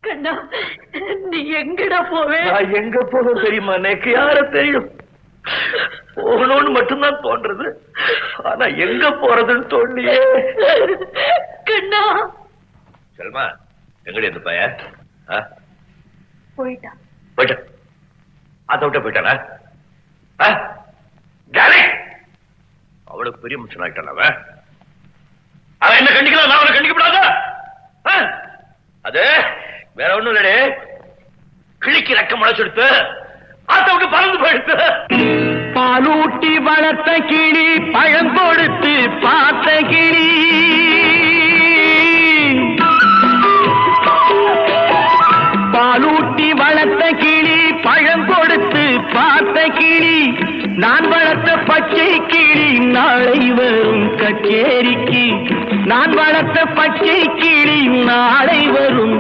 கண்ணா, நீ எங்கடா போவே? நான் எங்க போக தெரியுமா? எனக்கு யார தெரியும்? போகணும்னு மட்டும்தான் தோன்றது. ஆனா எங்க போறதுன்னு தோண்டியே. கண்ணா, செல்மா, எங்கடி இந்த பைய? போயிட்டான். போயிட்ட? அதை விட்ட போயிட்டானா? அவளுக்கு பெரிய மனுஷன் ஆகிட்டான் அவன். அவன் என்ன கண்டிக்கலாம், நான் அவனை கண்டிக்கப்படாத. அது வேற ஒண்ணும் இல்லடே, கிழிக்கு ரெக்க முளைச்செடுத்து ஆத்த விட்டு பறந்து போயிடுத்து. பாலூட்டி வளர்த்த கிளி, பழம் கொடுத்து பார்த்த கிளி. பாலூட்டி வளர்த்த கிளி, பழம் கொடுத்து பார்த்த கிளி. நான் வளர்த்த பச்சை கிளி நாளை வரும் கச்சேரிக்கு. நான் வளர்த்த பச்சை கிளி நாளை வரும்